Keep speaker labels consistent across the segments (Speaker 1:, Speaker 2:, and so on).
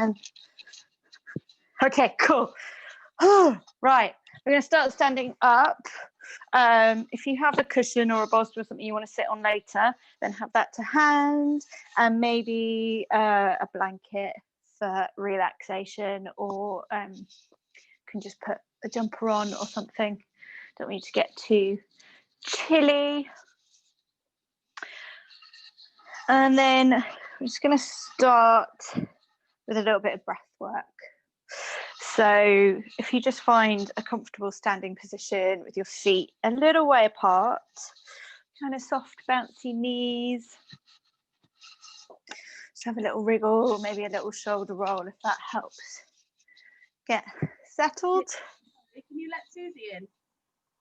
Speaker 1: again. Okay, cool. Right, we're going to start standing up. If you have a cushion or a bolster or something you want to sit on later, then have that to hand, and maybe a blanket for relaxation, or can just put a jumper on or something. Don't want you to get too chilly. And then I'm just going to start with a little bit of breath work. So if you just find a comfortable standing position with your feet a little way apart, kind of soft bouncy knees, just have a little wriggle, maybe a little shoulder roll if that helps get settled.
Speaker 2: Can you let Susie in?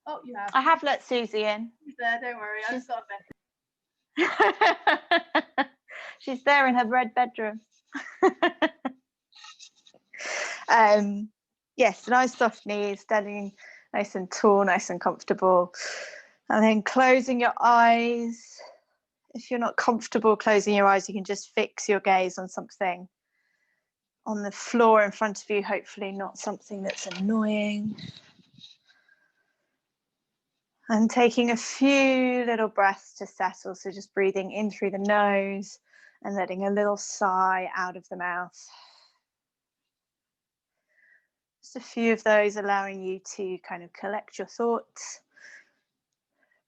Speaker 2: Oh, you have.
Speaker 1: I have let Susie in.
Speaker 2: She's there, don't worry, I just got a message.
Speaker 1: She's there in her red bedroom. Yes, nice soft knees, standing nice and tall, nice and comfortable. And then closing your eyes. If you're not comfortable closing your eyes, you can just fix your gaze on something on the floor in front of you, hopefully not something that's annoying. And taking a few little breaths to settle. So just breathing in through the nose and letting a little sigh out of the mouth. Just a few of those, allowing you to kind of collect your thoughts,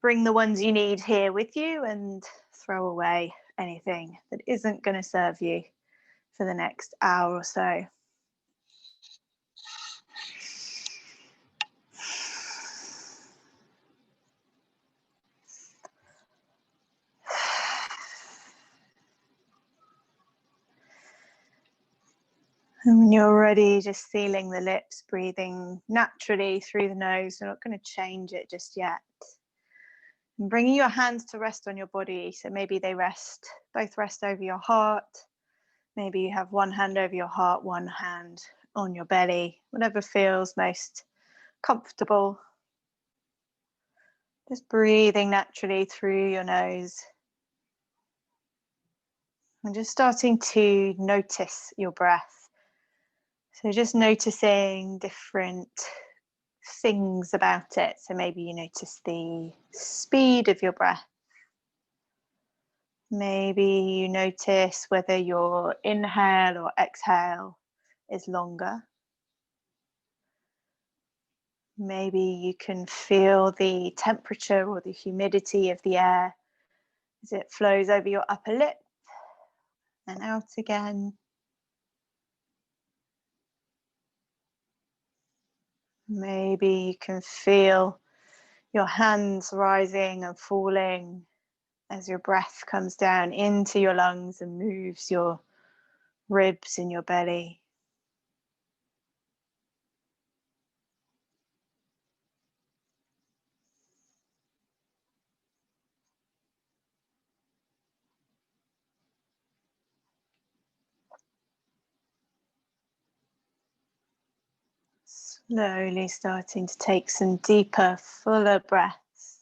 Speaker 1: bring the ones you need here with you, and throw away anything that isn't going to serve you for the next hour or so. And when you're ready, just sealing the lips, breathing naturally through the nose. We're not going to change it just yet. And bringing your hands to rest on your body. So maybe they both rest over your heart. Maybe you have one hand over your heart, one hand on your belly, whatever feels most comfortable. Just breathing naturally through your nose. And just starting to notice your breath. So just noticing different things about it. So maybe you notice the speed of your breath. Maybe you notice whether your inhale or exhale is longer. Maybe you can feel the temperature or the humidity of the air as it flows over your upper lip and out again. Maybe you can feel your hands rising and falling as your breath comes down into your lungs and moves your ribs in your belly. Slowly starting to take some deeper, fuller breaths.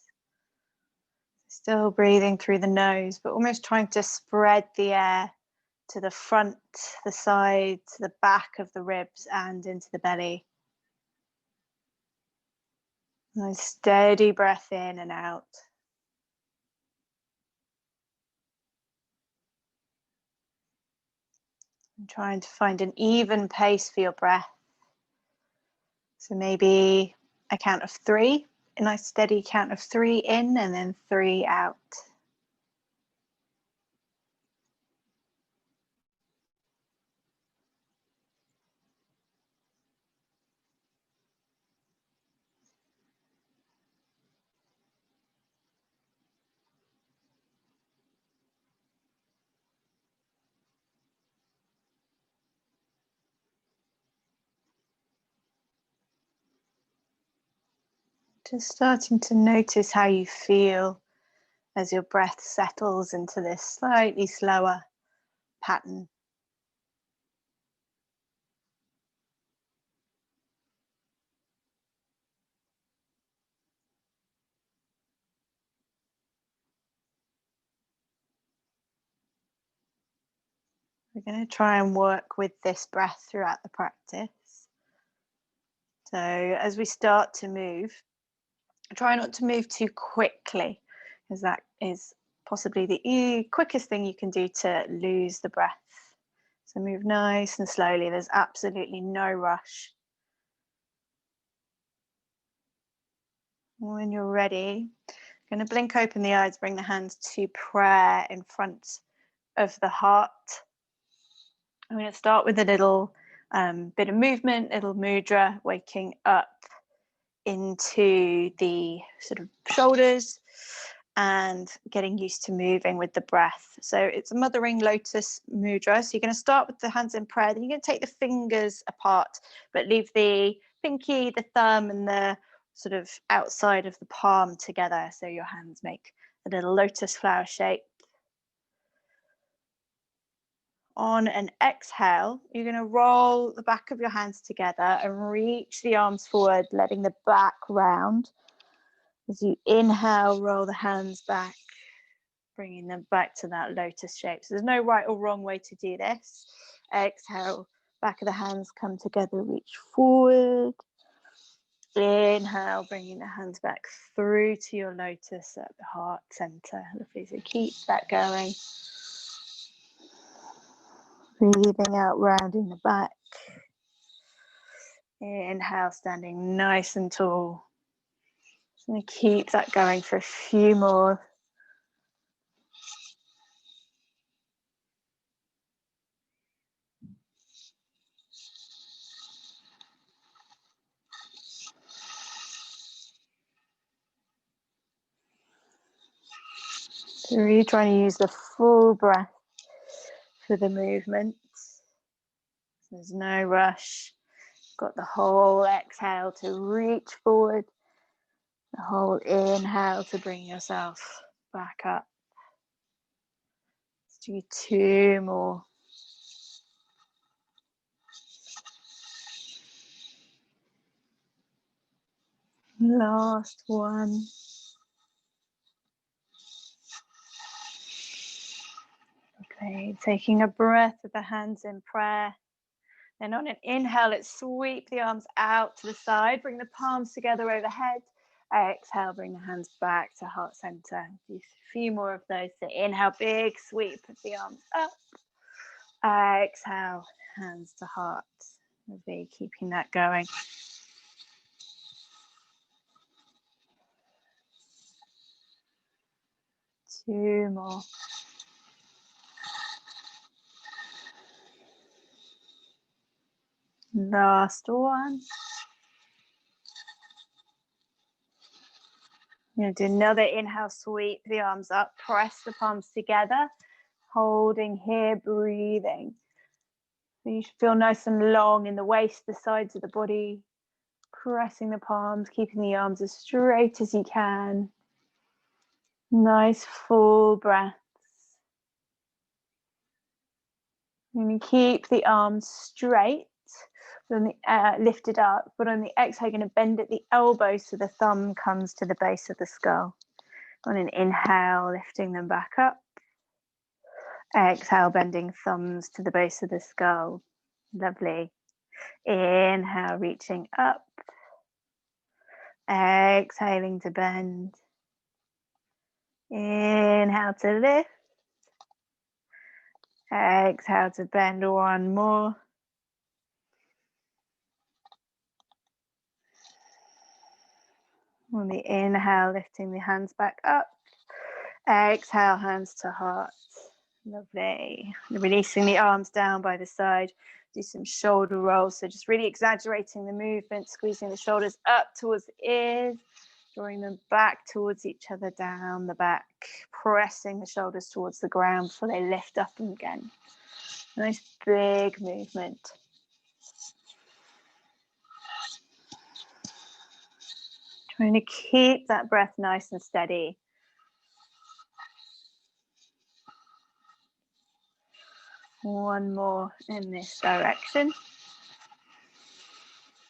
Speaker 1: Still breathing through the nose, but almost trying to spread the air to the front, the side, to the back of the ribs and into the belly. Nice steady breath in and out. And trying to find an even pace for your breath. So maybe a count of 3, a nice steady count of 3 in and then 3 out. Just starting to notice how you feel as your breath settles into this slightly slower pattern. We're going to try and work with this breath throughout the practice. So as we start to move, try not to move too quickly, because that is possibly the quickest thing you can do to lose the breath. So move nice and slowly. There's absolutely no rush. When you're ready, I'm going to blink open the eyes, bring the hands to prayer in front of the heart. I'm going to start with a little bit of movement, little mudra, waking up into the sort of shoulders and getting used to moving with the breath. So it's a mothering lotus mudra. So you're going to start with the hands in prayer, then you're going to take the fingers apart, but leave the pinky, the thumb, and the sort of outside of the palm together. So your hands make a little lotus flower shape. On an exhale, you're going to roll the back of your hands together and reach the arms forward, letting the back round. As you inhale, roll the hands back, bringing them back to that lotus shape. So there's no right or wrong way to do this. Exhale, back of the hands come together, reach forward. Inhale, bringing the hands back through to your lotus at the heart center. Lovely, so keep that going. Breathing out, rounding the back. Inhale, standing nice and tall. Just going to keep that going for a few more. So really trying to use the full breath for the movement. There's no rush. Got the whole exhale to reach forward. The whole inhale to bring yourself back up. Let's do 2 more. Last one. Okay, taking a breath with the hands in prayer. Then on an inhale, let's sweep the arms out to the side. Bring the palms together overhead. Exhale, bring the hands back to heart center. Do a few more of those. So inhale, big sweep of the arms up. Exhale, hands to heart. Maybe keeping that going. Two more. Last one. You're going to do another inhale, sweep the arms up, press the palms together, holding here, breathing. So you should feel nice and long in the waist, the sides of the body, pressing the palms, keeping the arms as straight as you can. Nice full breaths. You're going to keep the arms straight, on the, lifted up, but on the exhale, you're going to bend at the elbow so the thumb comes to the base of the skull. On an inhale, lifting them back up. Exhale, bending thumbs to the base of the skull. Lovely. Inhale, reaching up. Exhaling to bend. Inhale to lift. Exhale to bend. One more. On the inhale, lifting the hands back up. Exhale, hands to heart. Lovely. Releasing the arms down by the side. Do some shoulder rolls. So just really exaggerating the movement, squeezing the shoulders up towards the ears, drawing them back towards each other down the back, pressing the shoulders towards the ground before they lift up again. Nice big movement. Trying to keep that breath nice and steady. One more in this direction.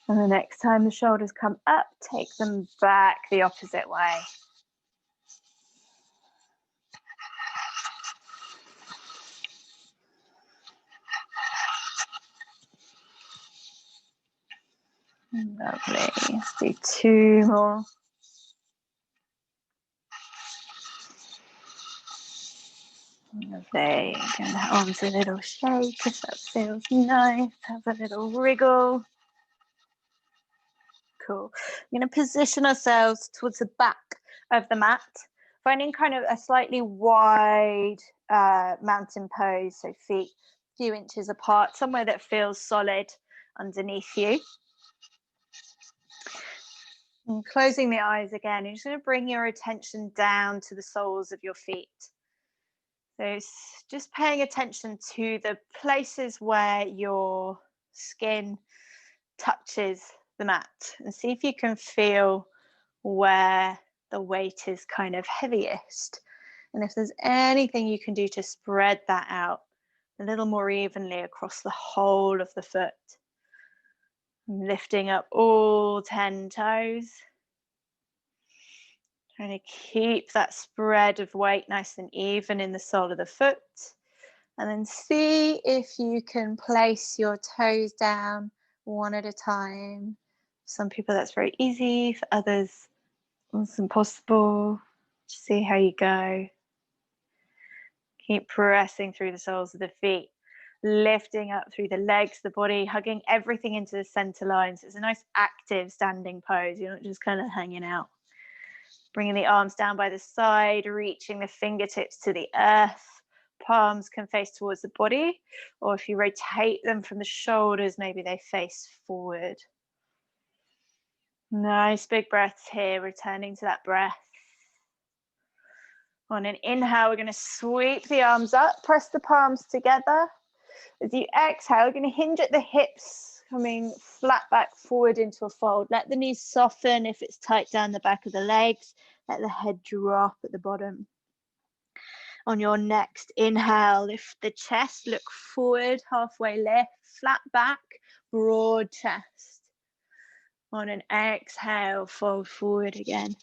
Speaker 1: And the next time the shoulders come up, take them back the opposite way. Lovely. Let's do 2 more. Lovely. Give the arms a little shake if that feels nice. Have a little wriggle. Cool. We're going to position ourselves towards the back of the mat, finding kind of a slightly wide mountain pose, so feet a few inches apart, somewhere that feels solid underneath you. And closing the eyes again, you're just going to bring your attention down to the soles of your feet. So just paying attention to the places where your skin touches the mat, and see if you can feel where the weight is kind of heaviest. And if there's anything you can do to spread that out a little more evenly across the whole of the foot. Lifting up all 10 toes. Trying to keep that spread of weight nice and even in the sole of the foot. And then see if you can place your toes down one at a time. For some people that's very easy, for others it's impossible. Just see how you go. Keep pressing through the soles of the feet, lifting up through the legs, the body, hugging everything into the center line. So it's a nice active standing pose. You're not just kind of hanging out. Bringing the arms down by the side, reaching the fingertips to the earth. Palms can face towards the body, or if you rotate them from the shoulders, maybe they face forward. Nice big breaths here, returning to that breath. On an inhale, we're going to sweep the arms up, press the palms together. As you exhale, we're going to hinge at the hips, coming flat back forward into a fold. Let the knees soften if it's tight down the back of the legs. Let the head drop at the bottom. On your next inhale, lift the chest, look forward, halfway lift, flat back, broad chest. On an exhale, fold forward again.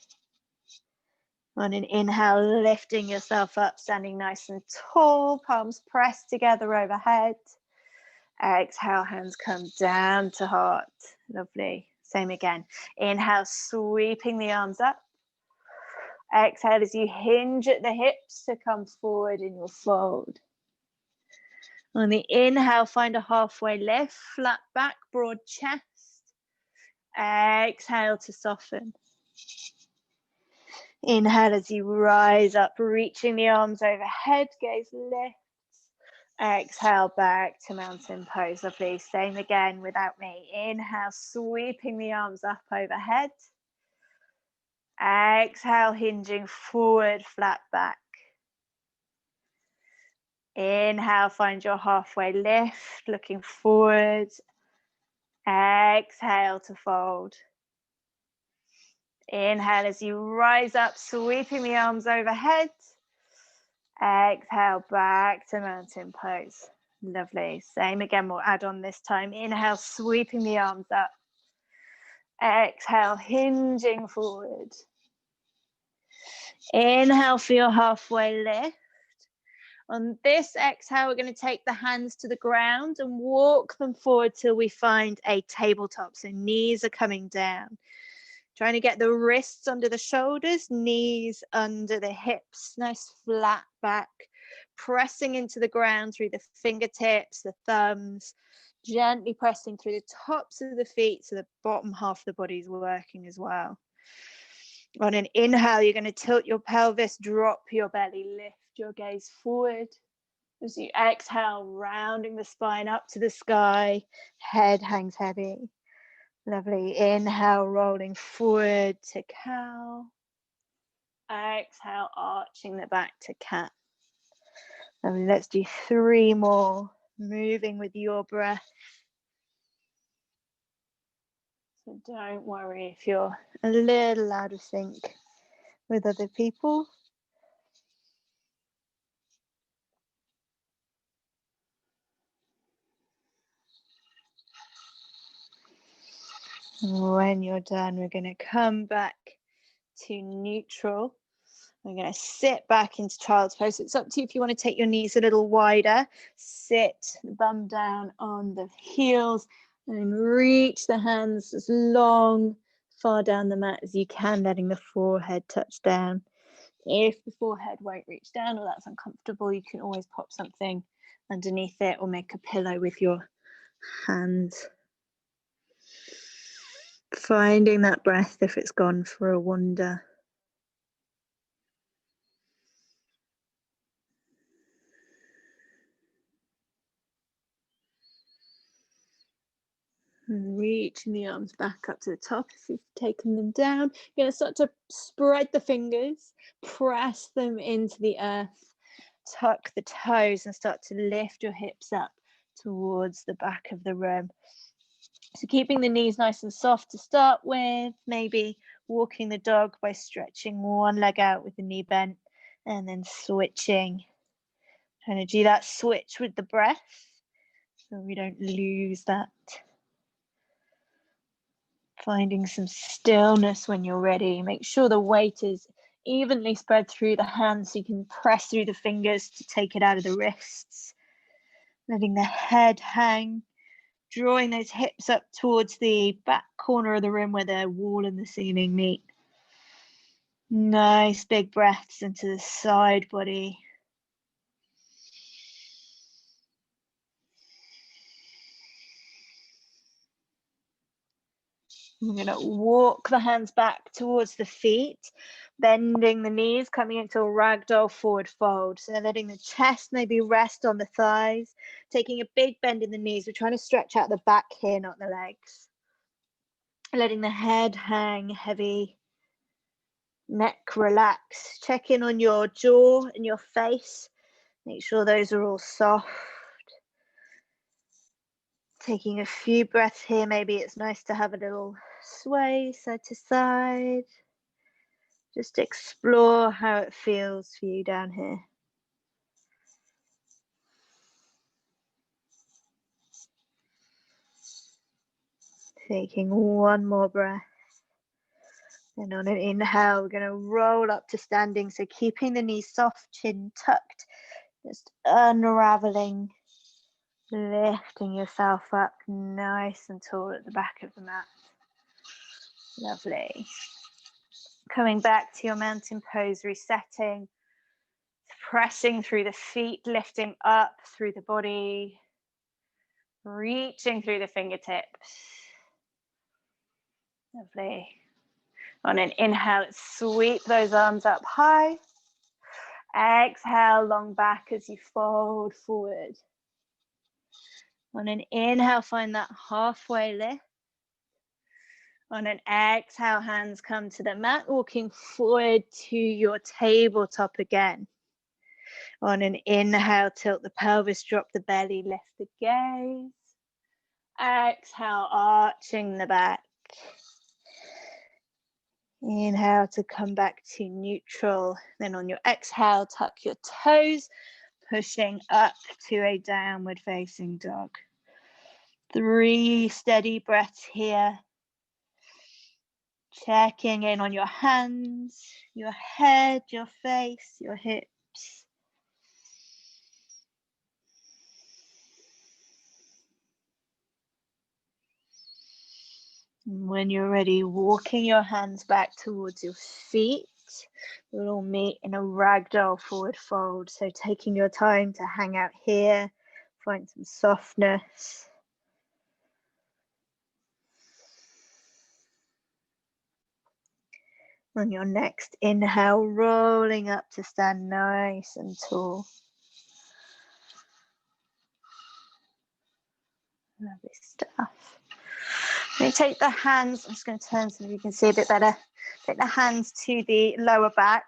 Speaker 1: On an inhale, lifting yourself up, standing nice and tall, palms pressed together overhead. Exhale, hands come down to heart. Lovely. Same again. Inhale, sweeping the arms up. Exhale as you hinge at the hips to come forward in your fold. On the inhale, find a halfway lift, flat back, broad chest. Exhale to soften. Inhale as you rise up, reaching the arms overhead, gaze lifts. Exhale back to mountain pose. Lovely. Same again without me. Inhale, sweeping the arms up overhead. Exhale, hinging forward, flat back. Inhale, find your halfway lift, looking forward. Exhale to fold. Inhale as you rise up, sweeping the arms overhead. Exhale back to mountain pose. Lovely. Same again, we'll add on this time. Inhale, sweeping the arms up. Exhale, hinging forward. Inhale for your halfway lift. On this exhale, we're going to take the hands to the ground and walk them forward till we find a tabletop. So knees are coming down. Trying to get the wrists under the shoulders, knees under the hips, nice flat back. Pressing into the ground through the fingertips, the thumbs, gently pressing through the tops of the feet so the bottom half of the body is working as well. On an inhale, you're going to tilt your pelvis, drop your belly, lift your gaze forward. As you exhale, rounding the spine up to the sky, head hangs heavy. Lovely. Inhale, rolling forward to cow. Exhale, arching the back to cat. Lovely. Let's do 3 more, moving with your breath. So don't worry if you're a little out of sync with other people. When you're done, we're going to come back to neutral. We're going to sit back into child's pose. It's up to you if you want to take your knees a little wider. Sit, bum down on the heels, And reach the hands as long, far down the mat as you can, letting the forehead touch down. If the forehead won't reach down or that's uncomfortable, you can always pop something underneath it or make a pillow with your hands. Finding that breath if it's gone for a wander. And reaching the arms back up to the top if you've taken them down. You're going to start to spread the fingers, press them into the earth, tuck the toes and start to lift your hips up towards the back of the room. So keeping the knees nice and soft to start with, maybe walking the dog by stretching one leg out with the knee bent and then switching. Trying to do that switch with the breath so we don't lose that. Finding some stillness when you're ready. Make sure the weight is evenly spread through the hands so you can press through the fingers to take it out of the wrists. Letting the head hang, drawing those hips up towards the back corner of the room where the wall and the ceiling meet. Nice big breaths into the side body. We're going to walk the hands back towards the feet, bending the knees, coming into a ragdoll forward fold. So letting the chest maybe rest on the thighs, taking a big bend in the knees. We're trying to stretch out the back here, not the legs. Letting the head hang heavy, neck relax. Check in on your jaw and your face. Make sure those are all soft. Taking a few breaths here. Maybe it's nice to have a little sway side to side. Just explore how it feels for you down here. Taking one more breath. And on an inhale, we're going to roll up to standing. So keeping the knees soft, chin tucked, just unraveling, lifting yourself up nice and tall at the back of the mat. Lovely. Coming back to your mountain pose, resetting, pressing through the feet, lifting up through the body, reaching through the fingertips. Lovely. On an inhale, sweep those arms up high. Exhale, long back as you fold forward. On an inhale, find that halfway lift. On an exhale, hands come to the mat, walking forward to your tabletop again. On an inhale, tilt the pelvis, drop the belly, lift the gaze. Exhale, arching the back. Inhale to come back to neutral. Then on your exhale, tuck your toes, pushing up to a downward facing dog. 3 steady breaths here. Checking in on your hands, your head, your face, your hips. When you're ready, walking your hands back towards your feet. We'll all meet in a ragdoll forward fold. So taking your time to hang out here, find some softness. On your next inhale, rolling up to stand nice and tall. Lovely stuff. Then take the hands, I'm just going to turn so you can see a bit better. Take the hands to the lower back,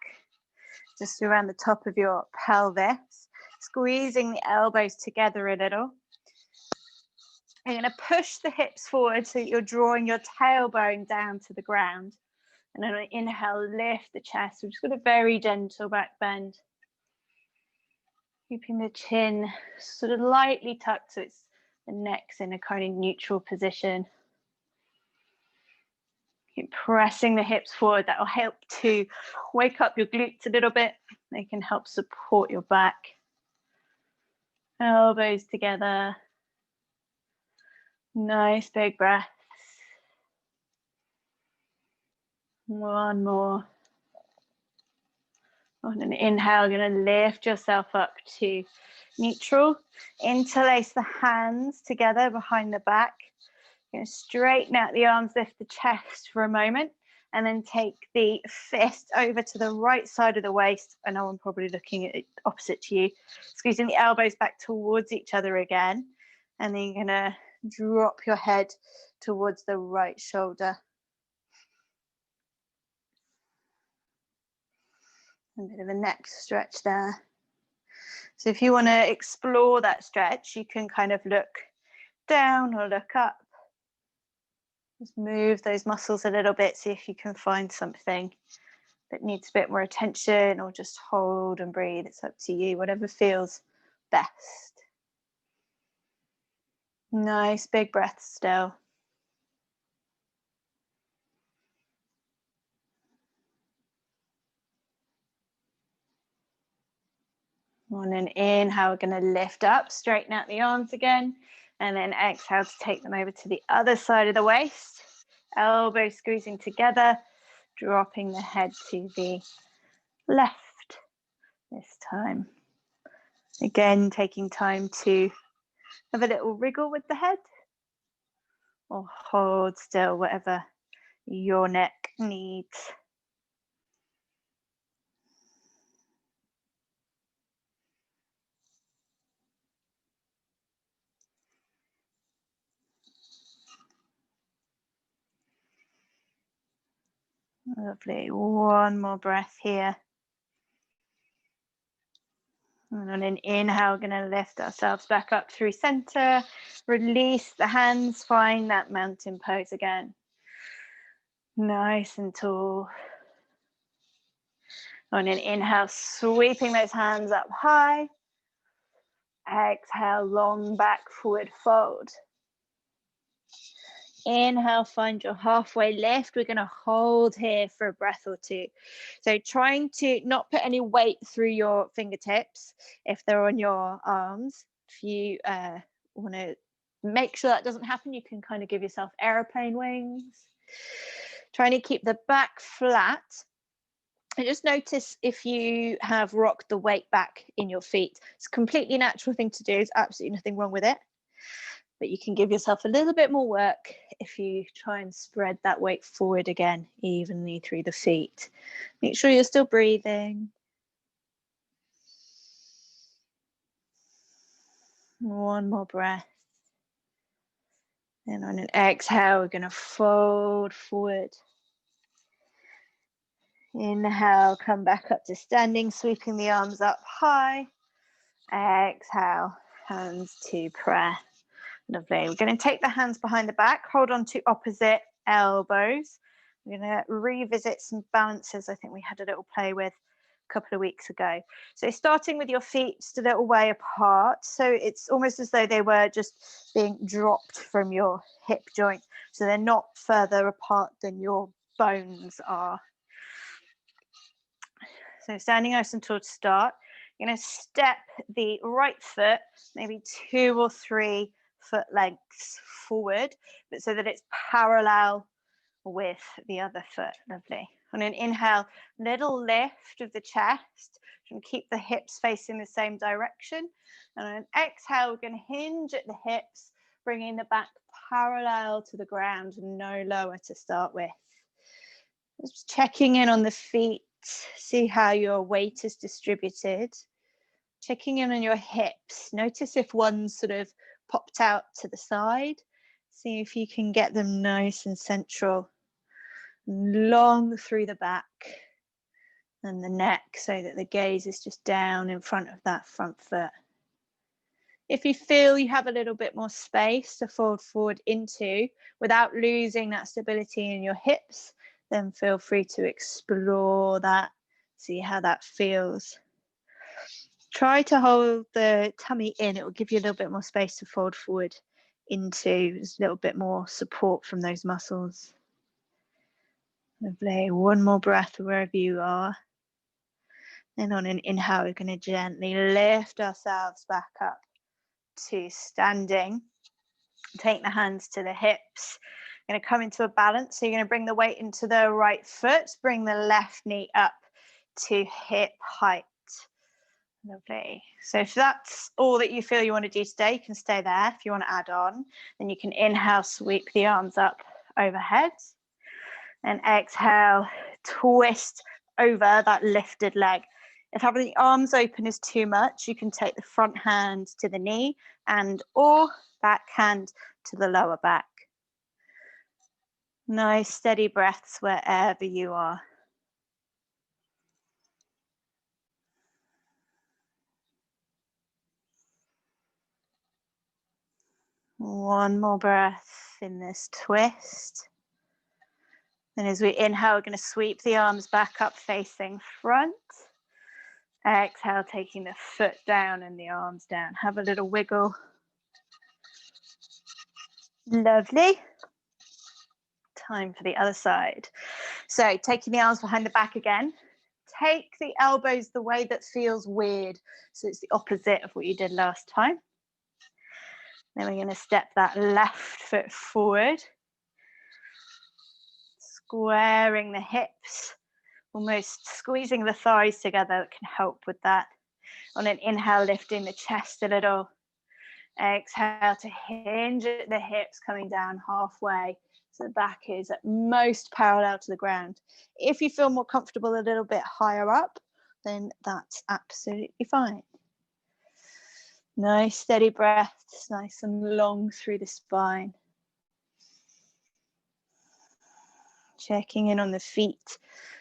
Speaker 1: just around the top of your pelvis, squeezing the elbows together a little. You're going to push the hips forward so that you're drawing your tailbone down to the ground. And then on an inhale, lift the chest. We've just got a very gentle back bend. Keeping the chin sort of lightly tucked so it's the neck's in a kind of neutral position. Keep pressing the hips forward. That will help to wake up your glutes a little bit. They can help support your back. Elbows together. Nice big breath. One more. On an inhale, you're going to lift yourself up to neutral. Interlace the hands together behind the back. You're going to straighten out the arms, lift the chest for a moment, and then take the fist over to the right side of the waist. I know I'm probably looking at it opposite to you. Squeezing the elbows back towards each other again. And then you're going to drop your head towards the right shoulder. A bit of a neck stretch there. So if you want to explore that stretch, you can kind of look down or look up. Just move those muscles a little bit, see if you can find something that needs a bit more attention, or just hold and breathe. It's up to you, whatever feels best. Nice big breath still. On an inhale, we're going to lift up, straighten out the arms again, and then exhale to take them over to the other side of the waist. Elbows squeezing together, dropping the head to the left this time. Again, taking time to have a little wriggle with the head, or hold still, whatever your neck needs. Lovely. One more breath here. And on an inhale, we're going to lift ourselves back up through center. Release the hands, find that mountain pose again. Nice and tall. On an inhale, sweeping those hands up high. Exhale, long back forward fold. Inhale, find your halfway lift. We're going to hold here for a breath or two. So trying to not put any weight through your fingertips if they're on your arms. If you want to make sure that doesn't happen, you can kind of give yourself airplane wings. Trying to keep the back flat. And just notice if you have rocked the weight back in your feet. It's a completely natural thing to do. There's absolutely nothing wrong with it. But you can give yourself a little bit more work if you try and spread that weight forward again, evenly through the feet. Make sure you're still breathing. One more breath. And on an exhale, we're going to fold forward. Inhale, come back up to standing, sweeping the arms up high. Exhale, hands to prayer. Lovely. We're going to take the hands behind the back, hold on to opposite elbows. We're going to revisit some balances I think we had a little play with a couple of weeks ago. So starting with your feet just a little way apart. So it's almost as though they were just being dropped from your hip joint. So they're not further apart than your bones are. So standing nice and tall to start. You're going to step the right foot, maybe 2 or 3 foot lengths forward, but so that it's parallel with the other foot. Lovely. On an inhale, little lift of the chest, and keep the hips facing the same direction. And on an exhale, we're going to hinge at the hips, bringing the back parallel to the ground, no lower to start with. Just checking in on the feet, see how your weight is distributed. Checking in on your hips. Notice if one's sort of popped out to the side. See if you can get them nice and central. Long through the back and the neck so that the gaze is just down in front of that front foot. If you feel you have a little bit more space to fold forward into without losing that stability in your hips, then feel free to explore that, see how that feels. Try to hold the tummy in. It will give you a little bit more space to fold forward into. There's a little bit more support from those muscles. Lovely. One more breath wherever you are. And on an inhale, we're going to gently lift ourselves back up to standing. Take the hands to the hips. You're going to come into a balance. So you're going to bring the weight into the right foot, bring the left knee up to hip height. Lovely. So if that's all that you feel you want to do today, you can stay there. If you want to add on, then you can inhale, sweep the arms up overhead, and exhale, twist over that lifted leg. If having the arms open is too much, you can take the front hand to the knee and or back hand to the lower back. Nice steady breaths wherever you are. One more breath in this twist. And as we inhale, we're going to sweep the arms back up facing front. Exhale, taking the foot down and the arms down. Have a little wiggle. Lovely. Time for the other side. So taking the arms behind the back again. Take the elbows the way that feels weird. So it's the opposite of what you did last time. Then we're going to step that left foot forward. Squaring the hips, almost squeezing the thighs together. That can help with that. On an inhale, lifting the chest a little. Exhale to hinge at the hips, coming down halfway. So the back is at most parallel to the ground. If you feel more comfortable a little bit higher up, then that's absolutely fine. Nice steady breaths, nice and long through the spine. Checking in on the feet.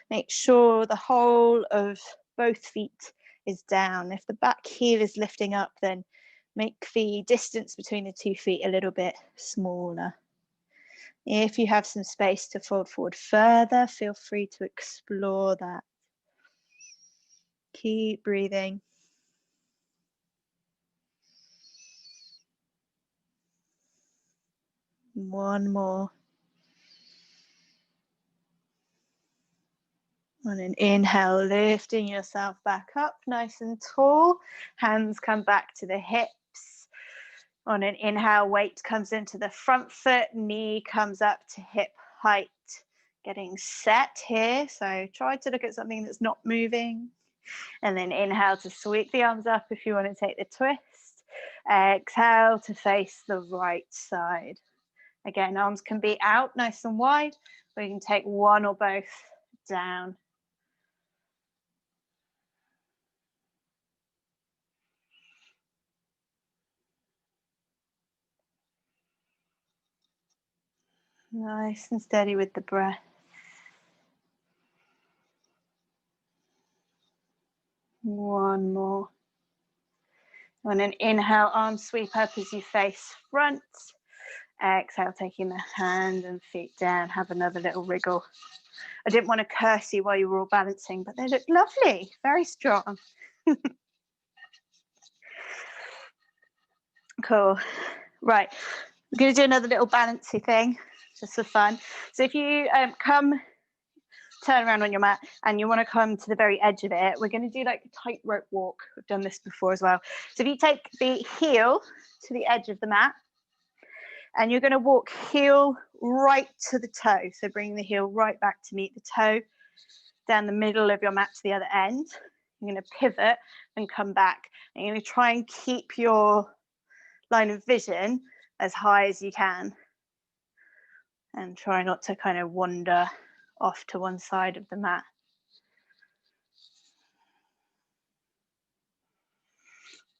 Speaker 1: Make sure the whole of both feet is down. If the back heel is lifting up, then make the distance between the 2 feet a little bit smaller. If you have some space to fold forward further, feel free to explore that. Keep breathing. One more. On an inhale, lifting yourself back up nice and tall. Hands come back to the hips. On an inhale, weight comes into the front foot, knee comes up to hip height. Getting set here, so try to look at something that's not moving. And then inhale to sweep the arms up if you want to take the twist. Exhale to face the right side. Again, arms can be out nice and wide, or you can take one or both down. Nice and steady with the breath. One more. On an inhale, arms sweep up as you face front. Exhale, taking the hand and feet down. Have another little wriggle. I didn't want to curse you while you were all balancing, but they look lovely, very strong. Cool. Right, we're going to do another little balancy thing, just for fun. So if you turn around on your mat and you want to come to the very edge of it, we're going to do like a tightrope walk. We've done this before as well. So if you take the heel to the edge of the mat, and you're going to walk heel right to the toe. So bring the heel right back to meet the toe, down the middle of your mat to the other end. You're going to pivot and come back. And you're going to try and keep your line of vision as high as you can. And try not to kind of wander off to one side of the mat.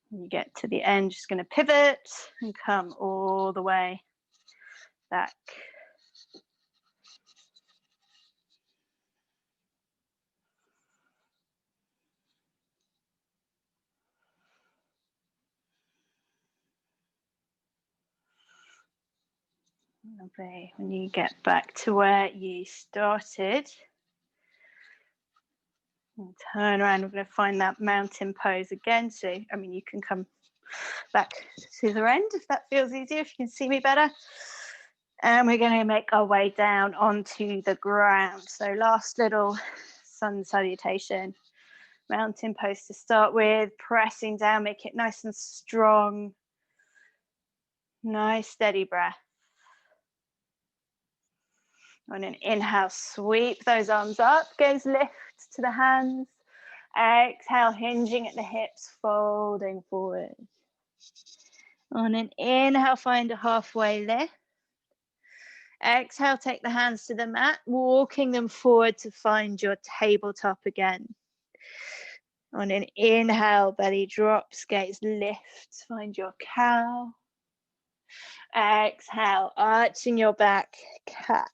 Speaker 1: When you get to the end, just going to pivot and come all the way back. Lovely. When you get back to where you started, and turn around, we're going to find that mountain pose again. So, I mean, you can come back to the end if that feels easier, if you can see me better. And we're going to make our way down onto the ground. So last little sun salutation. Mountain pose to start with, pressing down, make it nice and strong. Nice steady breath. On an inhale, sweep those arms up, gaze lift to the hands. Exhale, hinging at the hips, folding forward. On an inhale, find a halfway lift. Exhale, take the hands to the mat, walking them forward to find your tabletop again. On an inhale, belly drops, gaze lifts, find your cow. Exhale, arching your back, cat.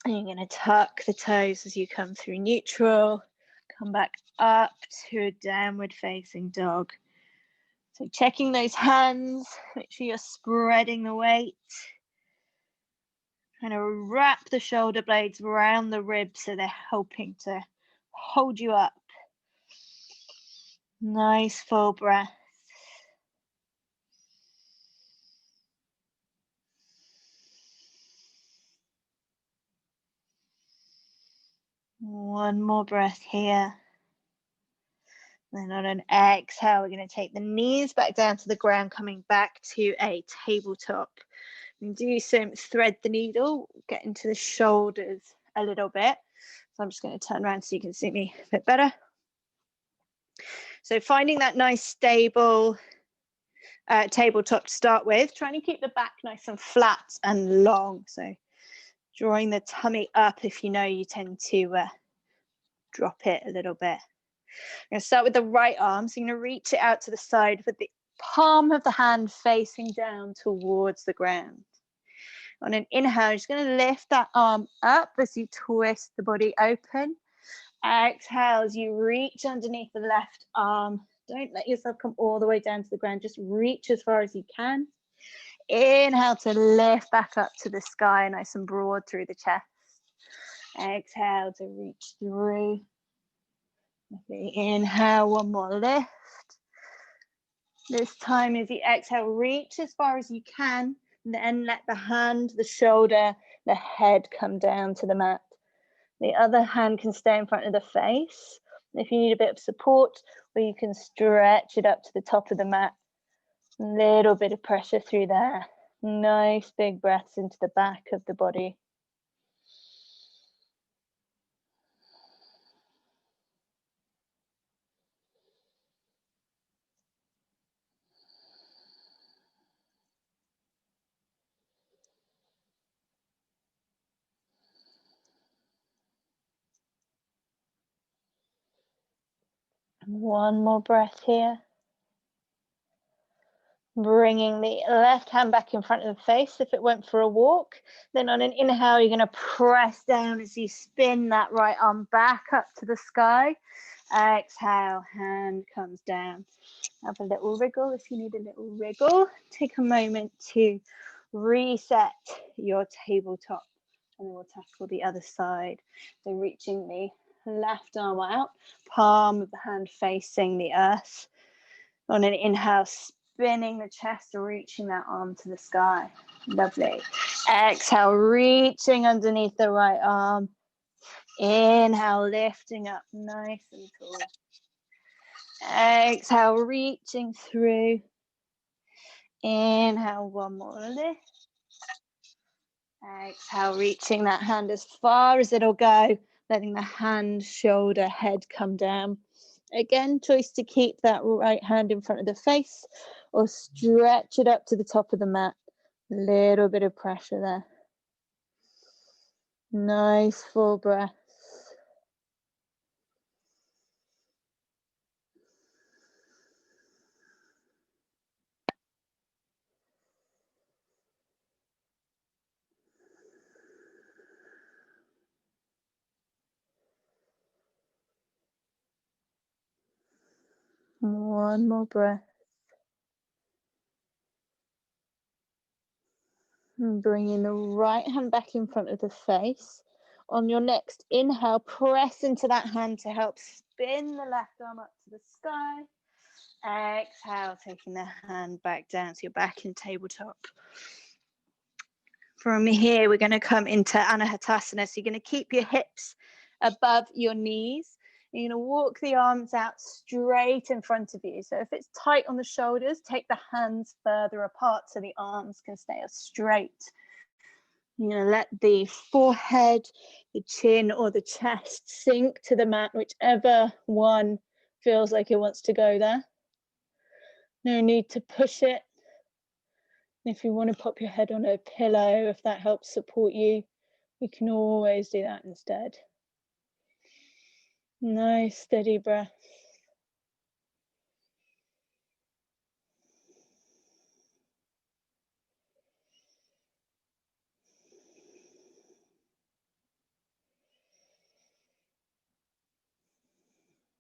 Speaker 1: And you're going to tuck the toes as you come through neutral. Come back up to a downward facing dog. So checking those hands, make sure you're spreading the weight. Trying to wrap the shoulder blades around the ribs so they're helping to hold you up. Nice full breath. One more breath here. Then on an exhale, we're going to take the knees back down to the ground, coming back to a tabletop. And do some thread the needle, get into the shoulders a little bit. So I'm just going to turn around so you can see me a bit better. So finding that nice stable tabletop to start with, trying to keep the back nice and flat and long. So drawing the tummy up if you know you tend to drop it a little bit. I'm going to start with the right arm. So you're going to reach it out to the side with the palm of the hand facing down towards the ground. On an inhale, you're just going to lift that arm up as you twist the body open. Exhale as you reach underneath the left arm. Don't let yourself come all the way down to the ground. Just reach as far as you can. Inhale to lift back up to the sky, nice and broad through the chest. Exhale to reach through. Inhale, one more lift. This time as you exhale, reach as far as you can. Then let the hand, the shoulder, the head come down to the mat. The other hand can stay in front of the face. If you need a bit of support, or you can stretch it up to the top of the mat. A little bit of pressure through there. Nice big breaths into the back of the body. One more breath here. Bringing the left hand back in front of the face if it went for a walk. Then on an inhale, you're going to press down as you spin that right arm back up to the sky. Exhale, hand comes down. Have a little wriggle if you need a little wriggle. Take a moment to reset your tabletop, and then we'll tackle the other side. So reaching the left arm out, palm of the hand facing the earth. On an inhale, spinning the chest, reaching that arm to the sky. Lovely. Exhale, reaching underneath the right arm. Inhale, lifting up nice and tall. Exhale, reaching through. Inhale, one more lift. Exhale, reaching that hand as far as it'll go, letting the hand, shoulder, head come down. Again, choice to keep that right hand in front of the face or stretch it up to the top of the mat. Little bit of pressure there. Nice full breath. One more breath. And bringing the right hand back in front of the face. On your next inhale, press into that hand to help spin the left arm up to the sky. Exhale, taking the hand back down so you're back in tabletop. From here, we're going to come into Anahatasana. So you're going to keep your hips above your knees. You're going to walk the arms out straight in front of you. So if it's tight on the shoulders, take the hands further apart so the arms can stay as straight. You're going to let the forehead, the chin, or the chest sink to the mat, whichever one feels like it wants to go there. No need to push it. If you want to pop your head on a pillow, if that helps support you, you can always do that instead. Nice, steady breath.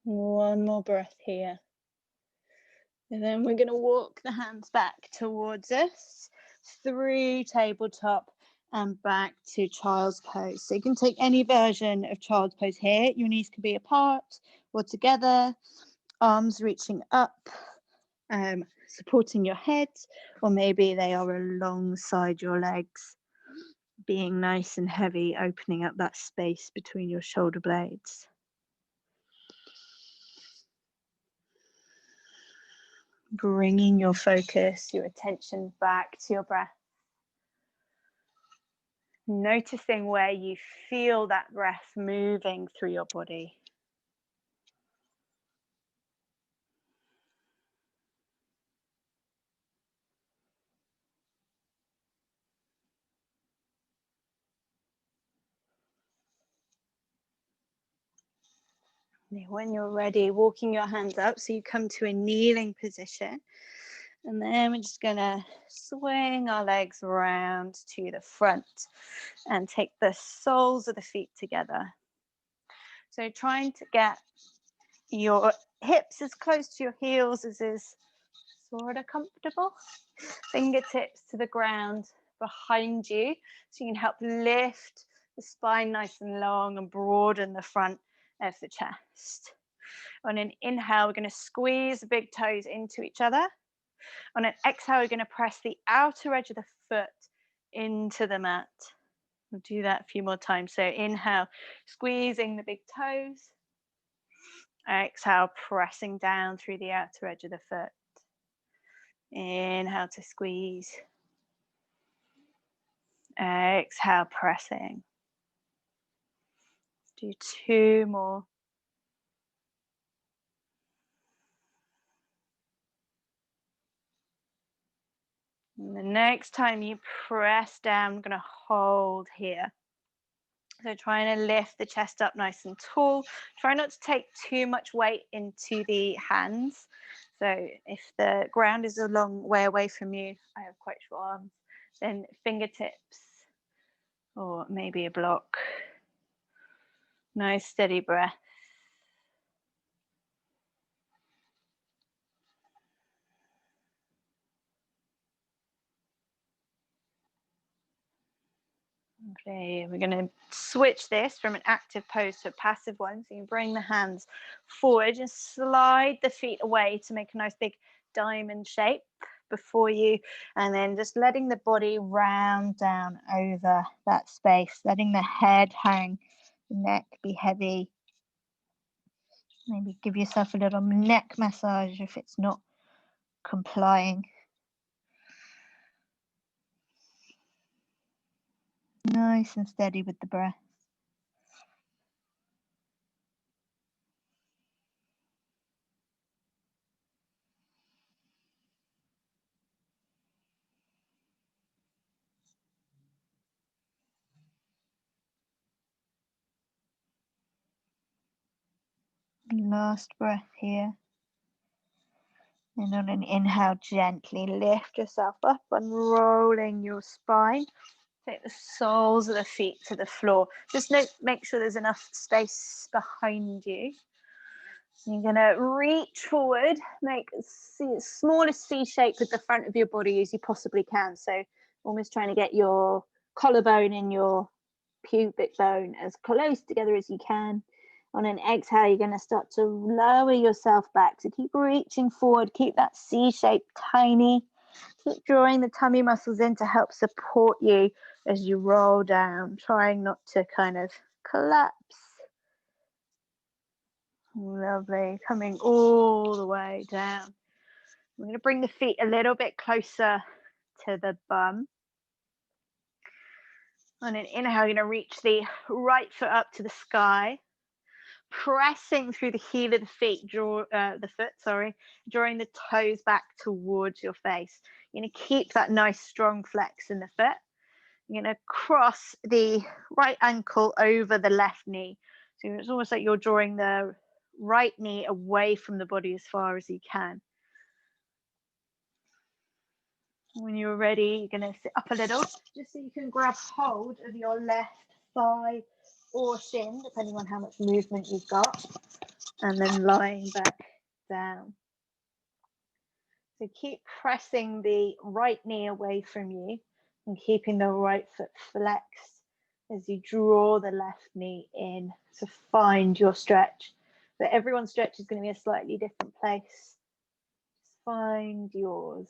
Speaker 1: One more breath here. And then we're going to walk the hands back towards us, through tabletop and back to child's pose. So you can take any version of child's pose here. Your knees can be apart or together, arms reaching up, supporting your head, or maybe they are alongside your legs, being nice and heavy, opening up that space between your shoulder blades. Bringing your focus, your attention back to your breath. Noticing where you feel that breath moving through your body. When you're ready, walking your hands up so you come to a kneeling position. And then we're just going to swing our legs around to the front and take the soles of the feet together. So trying to get your hips as close to your heels as is sort of comfortable. Fingertips to the ground behind you so you can help lift the spine nice and long and broaden the front of the chest. On an inhale, we're going to squeeze the big toes into each other. On an exhale, we're going to press the outer edge of the foot into the mat. We'll do that a few more times. So inhale, squeezing the big toes. Exhale, pressing down through the outer edge of the foot. Inhale to squeeze. Exhale, pressing. Do 2 more. And the next time you press down, I'm going to hold here. So trying to lift the chest up nice and tall. Try not to take too much weight into the hands. So if the ground is a long way away from you, I have quite short arms, then fingertips or maybe a block. Nice steady breath. Okay, we're going to switch this from an active pose to a passive one. So you bring the hands forward and slide the feet away to make a nice big diamond shape before you, and then just letting the body round down over that space, letting the head hang, the neck be heavy. Maybe give yourself a little neck massage if it's not complying. Nice and steady with the breath. Last breath here. And on an inhale, gently lift yourself up, unrolling your spine. Take the soles of the feet to the floor. Just make sure there's enough space behind you. You're going to reach forward, make the smallest C shape with the front of your body as you possibly can. So almost trying to get your collarbone and your pubic bone as close together as you can. On an exhale, you're going to start to lower yourself back. So keep reaching forward, keep that C shape tiny. Keep drawing the tummy muscles in to help support you as you roll down, trying not to kind of collapse. Lovely. Coming all the way down. We're going to bring the feet a little bit closer to the bum. On an inhale, you're going to reach the right foot up to the sky, pressing through the heel of the feet, drawing the toes back towards your face. You're going to keep that nice strong flex in the foot. You're going to cross the right ankle over the left knee. So it's almost like you're drawing the right knee away from the body as far as you can. When you're ready, you're going to sit up a little, just so you can grab hold of your left thigh or shin, depending on how much movement you've got, and then lying back down. So keep pressing the right knee away from you and keeping the right foot flexed as you draw the left knee in to find your stretch. But everyone's stretch is going to be a slightly different place. Just find yours.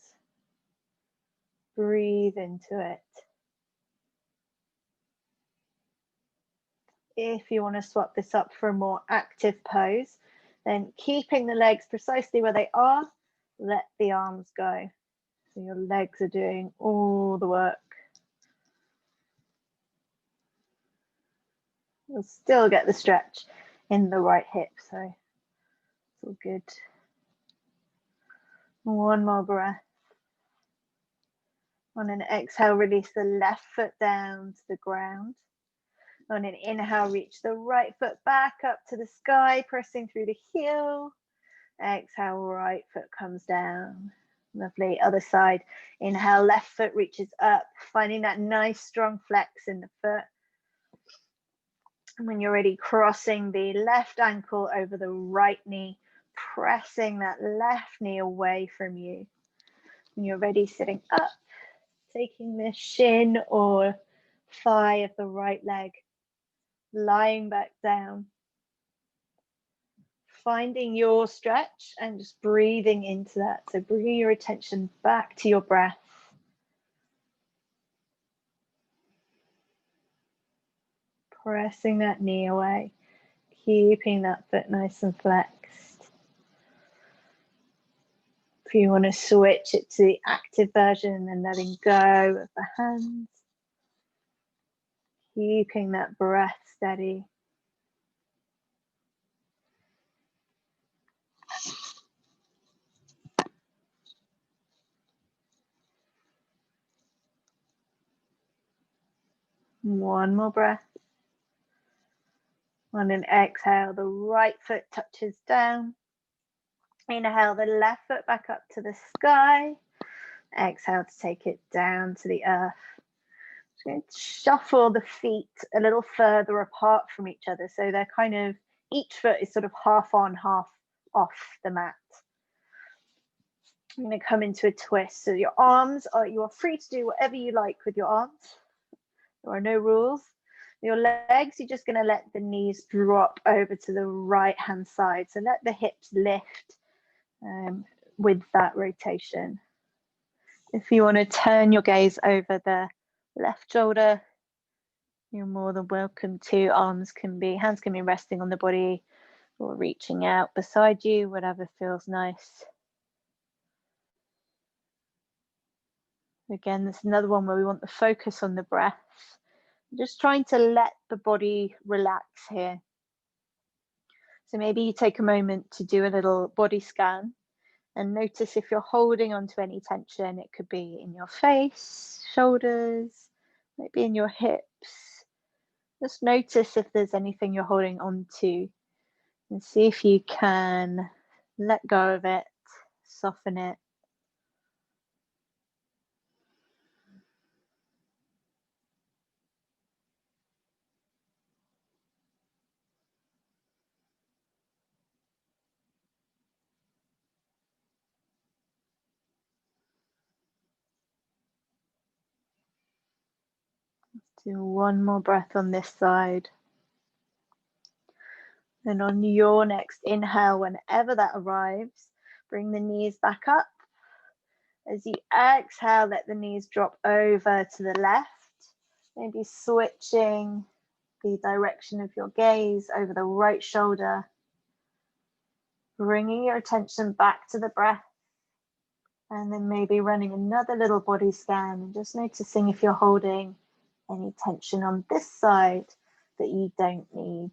Speaker 1: Breathe into it. If you want to swap this up for a more active pose, then keeping the legs precisely where they are, let the arms go. So your legs are doing all the work. You'll still get the stretch in the right hip, so it's all good. One more breath. On an exhale, release the left foot down to the ground. On an inhale, reach the right foot back up to the sky, pressing through the heel. Exhale, right foot comes down. Lovely. Other side. Inhale, left foot reaches up, finding that nice strong flex in the foot. And when you're ready, crossing the left ankle over the right knee, pressing that left knee away from you. When you're ready, sitting up, taking the shin or thigh of the right leg, lying back down, finding your stretch and just breathing into that. So bringing your attention back to your breath. Pressing that knee away, keeping that foot nice and flexed. If you want to switch it to the active version and letting go of the hands, keeping that breath steady. One more breath. On an exhale, the right foot touches down. Inhale the left foot back up to the sky. Exhale to take it down to the earth. Just going to shuffle the feet a little further apart from each other, so they're kind of, each foot is sort of half on, half off the mat. I'm going to come into a twist. So your arms you are free to do whatever you like with your arms. There are no rules. Your legs, you're just going to let the knees drop over to the right hand side. So let the hips lift with that rotation. If you want to turn your gaze over the left shoulder, you're more than welcome to. Hands can be resting on the body or reaching out beside you, whatever feels nice. Again, this is another one where we want the focus on the breath. Just trying to let the body relax here. So maybe you take a moment to do a little body scan and notice if you're holding onto any tension. It could be in your face, shoulders, maybe in your hips. Just notice if there's anything you're holding onto and see if you can let go of it, soften it. Do one more breath on this side. And on your next inhale, whenever that arrives, bring the knees back up. As you exhale, let the knees drop over to the left. Maybe switching the direction of your gaze over the right shoulder. Bringing your attention back to the breath, and then maybe running another little body scan and just noticing if you're holding any tension on this side that you don't need.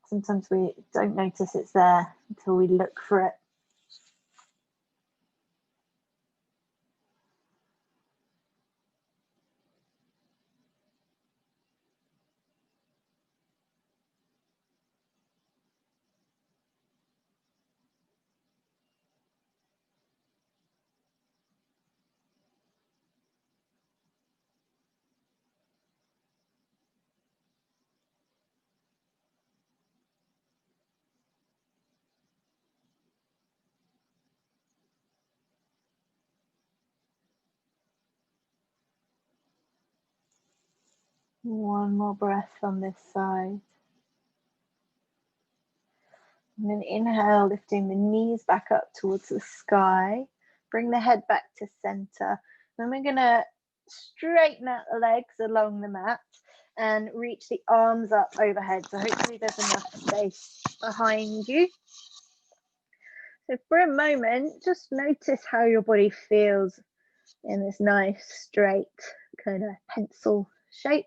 Speaker 1: Sometimes we don't notice it's there until we look for it. One more breath on this side. And then inhale, lifting the knees back up towards the sky. Bring the head back to center. Then we're going to straighten out the legs along the mat and reach the arms up overhead. So hopefully there's enough space behind you. So for a moment, just notice how your body feels in this nice straight kind of pencil shape.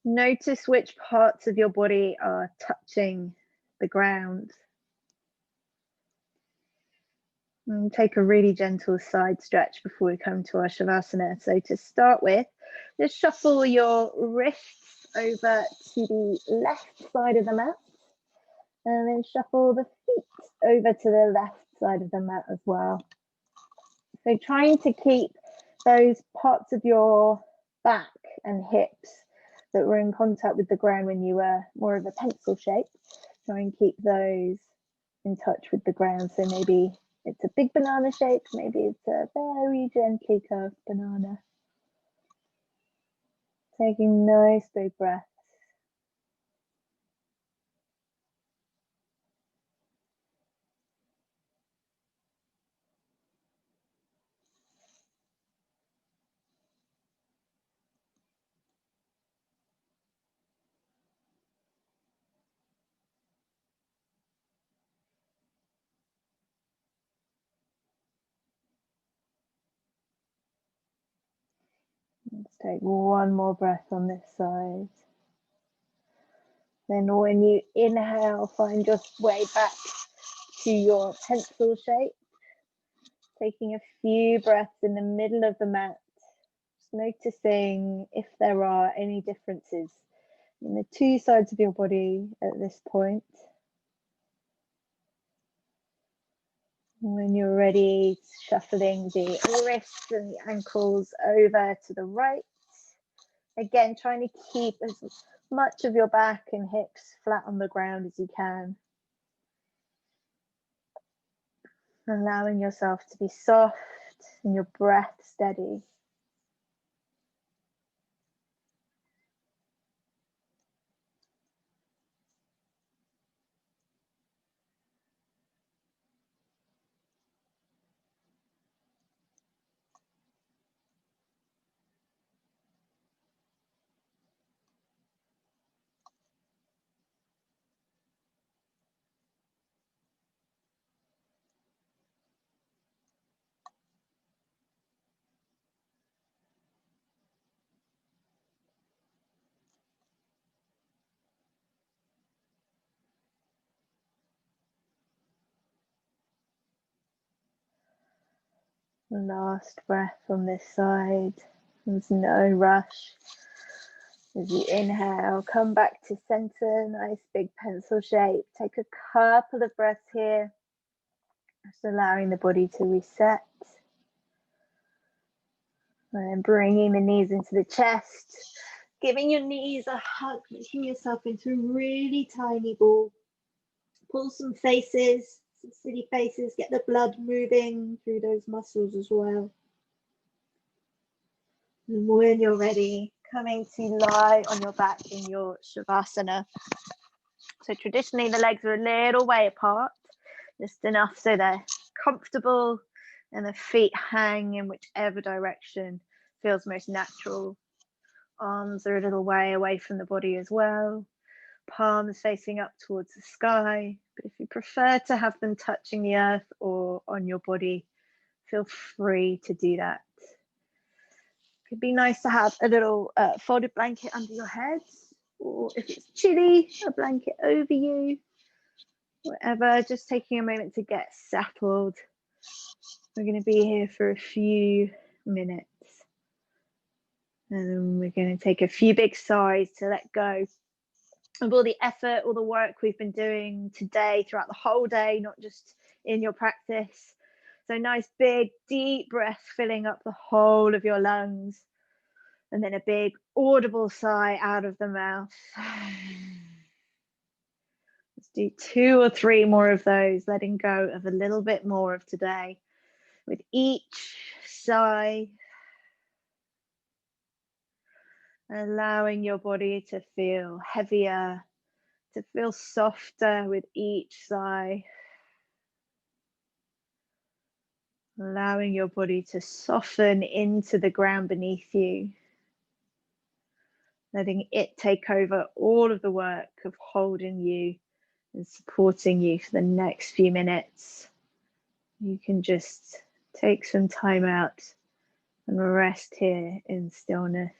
Speaker 1: Notice which parts of your body are touching the ground. And take a really gentle side stretch before we come to our Shavasana. So to start with, just shuffle your wrists over to the left side of the mat. And then shuffle the feet over to the left side of the mat as well. So trying to keep those parts of your back and hips that were in contact with the ground when you were more of a pencil shape, try and keep those in touch with the ground. So maybe it's a big banana shape, maybe it's a very gently curved banana. Taking nice big breaths. Let's take one more breath on this side. Then when you inhale, find your way back to your pencil shape. Taking a few breaths in the middle of the mat. Just noticing if there are any differences in the two sides of your body at this point. When you're ready, shuffling the wrists and the ankles over to the right. Again, trying to keep as much of your back and hips flat on the ground as you can. Allowing yourself to be soft and your breath steady. Last breath on this side. There's no rush. As you inhale, come back to center, nice big pencil shape. Take a couple of breaths here, just allowing the body to reset. And then bringing the knees into the chest, giving your knees a hug, making yourself into a really tiny ball. Pull some faces, some silly faces, get the blood moving through those muscles as well. And when you're ready, coming to lie on your back in your Shavasana. So traditionally the legs are a little way apart, just enough so they're comfortable and the feet hang in whichever direction feels most natural. Arms are a little way away from the body as well. palms facing up towards the sky. But if you prefer to have them touching the earth or on your body, feel free to do that. Could be nice to have a little folded blanket under your head, or if it's chilly, a blanket over you, whatever. Just taking a moment to get settled. We're going to be here for a few minutes. And then we're going to take a few big sighs to let go of all the effort, all the work we've been doing today, throughout the whole day, not just in your practice. So nice, big, deep breath filling up the whole of your lungs. And then a big audible sigh out of the mouth. Let's do 2 or 3 more of those, letting go of a little bit more of today. With each sigh, allowing your body to feel heavier, to feel softer with each sigh. Allowing your body to soften into the ground beneath you. Letting it take over all of the work of holding you and supporting you for the next few minutes. You can just take some time out and rest here in stillness.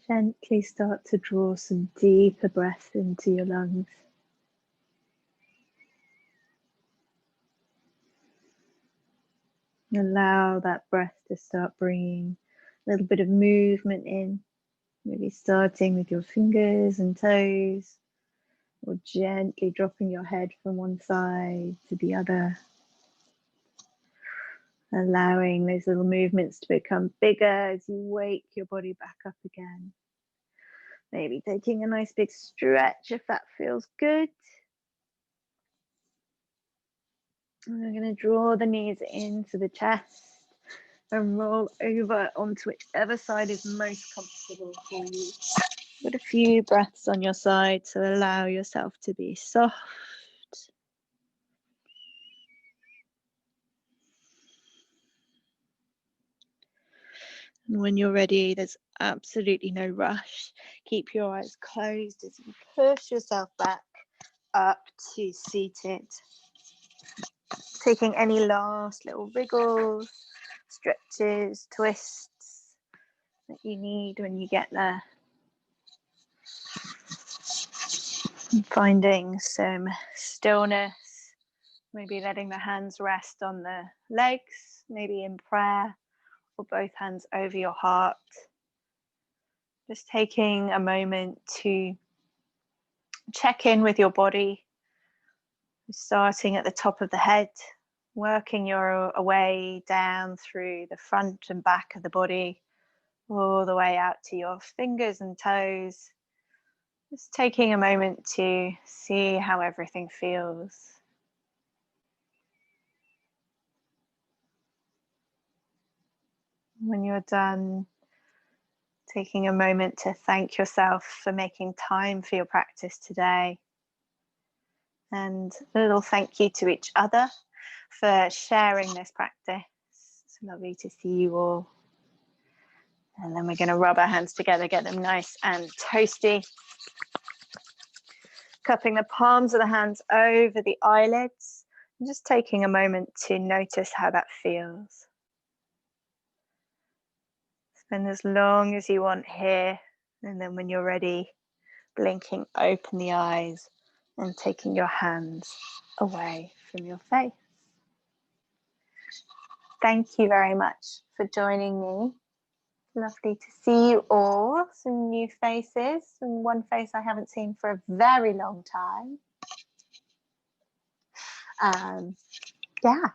Speaker 1: Gently start to draw some deeper breath into your lungs. Allow that breath to start bringing a little bit of movement in, maybe starting with your fingers and toes, or gently dropping your head from one side to the other. Allowing those little movements to become bigger as you wake your body back up again. Maybe taking a nice big stretch if that feels good. And we're going to draw the knees into the chest and roll over onto whichever side is most comfortable for you. Put a few breaths on your side to allow yourself to be soft. And when you're ready, there's absolutely no rush. Keep your eyes closed as you push yourself back up to seated. Taking any last little wriggles, stretches, twists that you need when you get there. And finding some stillness, maybe letting the hands rest on the legs, maybe in prayer, or both hands over your heart. Just taking a moment to check in with your body, Starting at the top of the head, working your way down through the front and back of the body, all the way out to your fingers and toes. Just taking a moment to see how everything feels. When you're done, taking a moment to thank yourself for making time for your practice today. And a little thank you to each other for sharing this practice. It's lovely to see you all. And then we're going to rub our hands together, get them nice and toasty. Cupping the palms of the hands over the eyelids. And just taking a moment to notice how that feels. Spend as long as you want here. And then when you're ready, blinking open the eyes and taking your hands away from your face. Thank you very much for joining me. Lovely to see you all. Some new faces, and one face I haven't seen for a very long time. Yeah,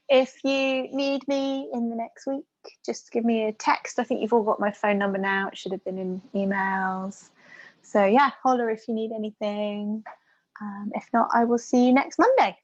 Speaker 1: if you need me in the next week, just give me a text. I think you've all got my phone number now. It should have been in emails. So yeah, holler if you need anything. If not, I will see you next Monday.